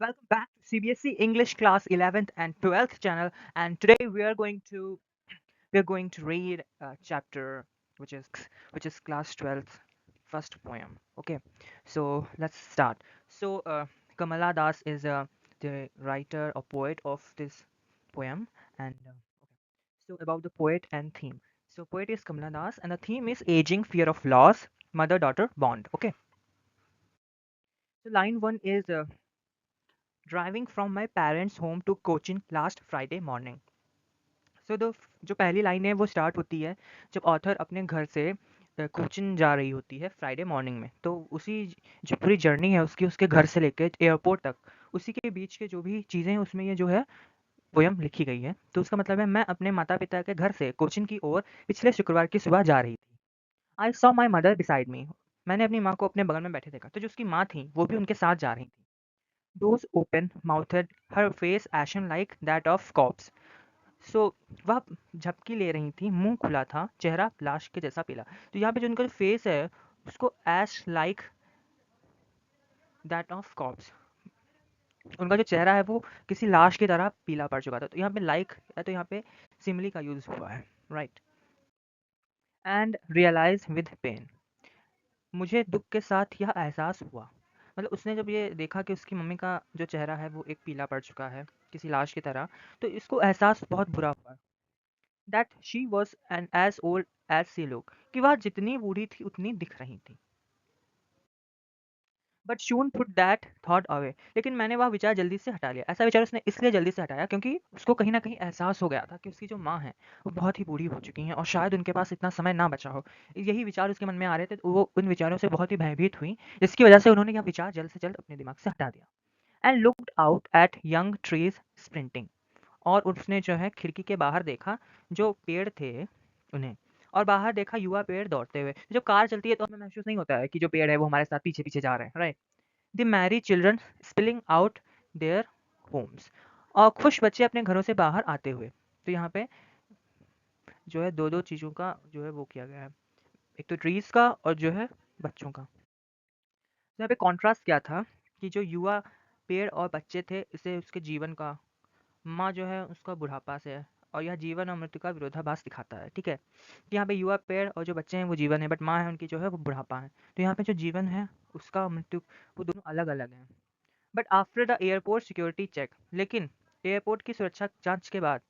Welcome back to CBSE English class 11th and 12th channel, and today we are going to read a chapter which is class 12th first poem. Okay, so let's start. Kamala Das is the writer or poet of this poem, and about the poet and theme. So poet is Kamala Das, and the theme is aging, fear of loss, mother-daughter bond. Okay, so line one is driving from my parents' home to Cochin last Friday morning. जो पहली line है वो start होती है जब author अपने घर से कोचिन जा रही होती है फ्राइडे मॉर्निंग में। तो उसी जो पूरी जर्नी है उसकी उसके घर से लेकर एयरपोर्ट तक, उसी के बीच के जो भी चीज़ें हैं उसमें ये जो है पोयम लिखी गई है। तो उसका मतलब है मैं अपने माता पिता के घर से कोचिन की ओर पिछले शुक्रवार की सुबह जा रही थी। I saw my mother beside me. मैंने अपनी माँ को अपने बगल में बैठे देखा। तो जो उसकी माँ थी वो भी उनके साथ जा रही थी। Those open mouthed, her face ashen like that of corpse. So वह झपकी ले रही थी, मुंह खुला था, चेहरा लाश के जैसा पीला। तो यहाँ पे जो उनका जो फेस है उसको एश लाइक दैट ऑफ कॉप्स, उनका जो चेहरा है वो किसी लाश की तरह पीला पड़ चुका था। तो यहाँ पे लाइक है, तो यहाँ पे सिमिली का यूज हुआ है, right. And realise with pain, मुझे दुख के साथ यह एहसास हुआ। मतलब उसने जब ये देखा कि उसकी मम्मी का जो चेहरा है वो एक पीला पड़ चुका है किसी लाश की तरह, तो इसको एहसास बहुत बुरा हुआ that she was and as old as she look, कि वह जितनी बूढ़ी थी उतनी दिख रही थी। But soon put that thought away, लेकिन मैंने वह विचार जल्दी से हटा लिया। ऐसा विचार उसने इसलिए जल्दी से हटाया क्योंकि उसको कहीं ना कहीं एहसास हो गया था कि उसकी जो माँ है वो बहुत ही बूढ़ी हो चुकी हैं और शायद उनके पास इतना समय ना बचा हो। यही विचार उसके मन में आ रहे थे, तो वो उन विचारों से बहुत ही भयभीत हुई, जिसकी वजह से उन्होंने यह विचार जल्द से जल्द अपने दिमाग से हटा दिया। And looked out at young trees sprinting, और उसने जो है खिड़की के बाहर देखा जो पेड़ थे उन्हें, और बाहर देखा युवा पेड़ दौड़ते हुए। जब कार चलती है तो हमें महसूस नहीं होता है कि जो पेड़ है वो हमारे साथ पीछे पीछे जा रहे हैं, right. The Mary children spilling out their homes, और खुश बच्चे अपने घरों से बाहर आते हुए। तो यहाँ पे जो है दो दो चीज़ों का जो है वो किया गया है, एक तो ट्रीज का और जो है बच्चों का। तो यहाँ पे कॉन्ट्रास्ट क्या था कि जो युवा पेड़ और बच्चे थे इसे उसके जीवन का, माँ जो है उसका बुढ़ापा से है, और यह जीवन और मृत्यु का विरोधाभास दिखाता है, ठीक है। तो यहाँ पे युवा पेड़ और जो बच्चे हैं वो जीवन है, बट माँ है उनकी जो है वो बुढ़ापा है। तो यहाँ पे जो जीवन है उसका और मृत्यु, वो दोनों अलग अलग हैं। But after the airport security check, लेकिन एयरपोर्ट की सुरक्षा जांच के बाद,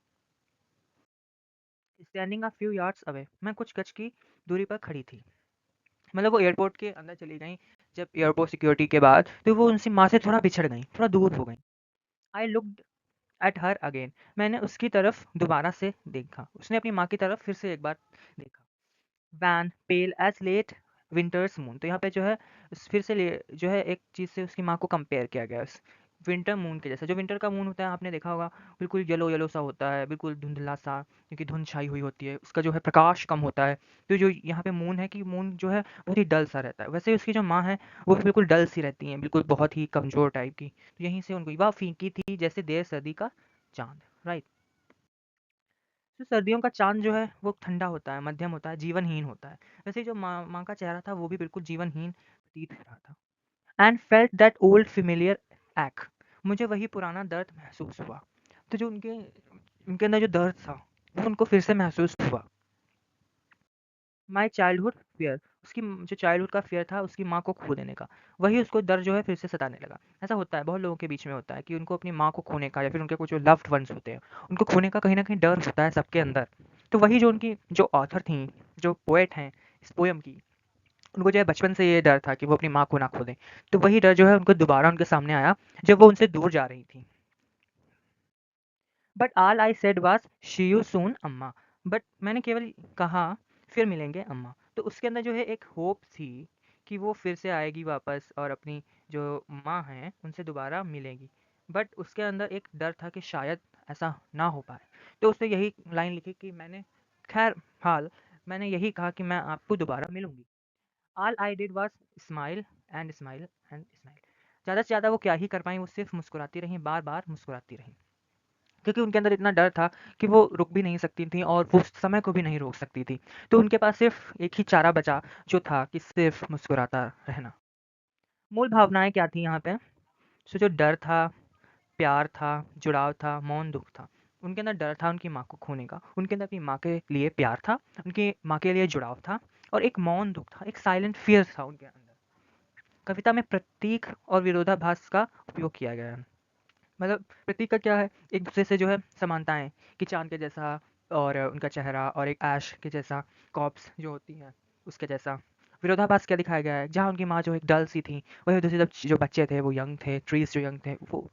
standing a few yards away, मैं कुछ गज की दूरी पर खड़ी थी। मतलब वो एयरपोर्ट के अंदर चली गई जब एयरपोर्ट सिक्योरिटी के बाद, तो वो उनसे माँ से थोड़ा बिछड़ गई, थोड़ा दूर हो गई। I looked at her again, मैंने उसकी तरफ दोबारा से देखा, उसने अपनी माँ की तरफ फिर से एक बार देखा। वैन पेल एज लेट विंटर्स मून, तो यहाँ पे जो है फिर से जो है एक चीज़ से उसकी माँ को कंपेयर किया गया उस विंटर मून के जैसा। जो विंटर का मून होता है आपने देखा होगा, बिल्कुल येलो येलो सा होता है, बिल्कुल धुंधला सा, क्योंकि धुंध छाई हुई होती है, उसका जो है प्रकाश कम होता है। तो जो यहाँ पे मून है कि मून जो है बहुत ही डल सा रहता है, वैसे उसकी जो माँ है वो भी बिल्कुल डल सी रहती हैं, बिल्कुल बहुत ही कमज़ोर टाइप की। तो यहीं से उनको वह फीकी थी जैसे देर सर्दी का चाँद, राइट। तो सर्दियों का चाँद जो है वो ठंडा होता है, मध्यम होता है, जीवनहीन होता है। वैसे ही जो माँ माँ का चेहरा था वो भी बिल्कुल जीवनहीन प्रतीत हो रहा था। And felt that old familiar ऐक, मुझे वही पुराना दर्द महसूस हुआ। तो जो उनके उनके अंदर जो दर्द था वो उनको फिर से महसूस हुआ। माई चाइल्डहुड फ़ियर, उसकी जो चाइल्डहुड का फ़ियर था उसकी माँ को खो देने का, वही उसको डर जो है फिर से सताने लगा। ऐसा होता है, बहुत लोगों के बीच में होता है कि उनको अपनी माँ को खोने का या फिर उनके कुछ जो लव्ड वन्स होते हैं, उनको खोने का कहीं न कहीं डर होता है सबके अंदर। तो वही जो उनकी जो ऑथर थीं, जो पोएट हैं इस पोएम की, उनको जो है बचपन से ये डर था कि वो अपनी माँ को ना खो दें। तो वही डर जो है उनको दोबारा उनके सामने आया जब वो उनसे दूर जा रही थी। But all I said was she you soon अम्मा, बट मैंने केवल कहा फिर मिलेंगे अम्मा। तो उसके अंदर जो है एक होप थी कि वो फिर से आएगी वापस और अपनी जो माँ हैं उनसे दोबारा मिलेगी। बट उसके अंदर एक डर था कि शायद ऐसा ना हो पाए। तो उसने यही लाइन लिखी कि मैंने खैर हाल मैंने यही कहा कि मैं आपको दोबारा मिलूंगी। All I did was smile and smile and smile, ज़्यादा से ज़्यादा वो क्या ही कर पाई, वो सिर्फ मुस्कुराती रहीं, बार बार मुस्कुराती रहीं, क्योंकि उनके अंदर इतना डर था कि वो रुक भी नहीं सकती थी और वो समय को भी नहीं रोक सकती थी। तो उनके पास सिर्फ एक ही चारा बचा, जो था कि सिर्फ मुस्कुराता रहना। मूल भावनाएं क्या थी यहाँ पे? सो जो डर था, प्यार था, जुड़ाव था, मौन दुःख था। उनके अंदर डर था उनकी माँ को खोने का, उनके अंदर अपनी माँ के लिए प्यार था, उनकी माँ के लिए जुड़ाव था और एक मौन दुःख था, एक साइलेंट फ़ियर था उनके अंदर। कविता में प्रतीक और विरोधाभास का उपयोग किया गया है। मतलब प्रतीक का क्या है, एक दूसरे से जो है समानताएं, कि चांद के जैसा और उनका चेहरा, और एक ऐश के जैसा कॉप्स जो होती है उसके जैसा। विरोधाभास क्या दिखाया गया है, जहाँ उनकी माँ जो एक डल सी थी, वहीं दूसरी तरफ जो बच्चे थे वो यंग थे, ट्रीज जो यंग थे, वो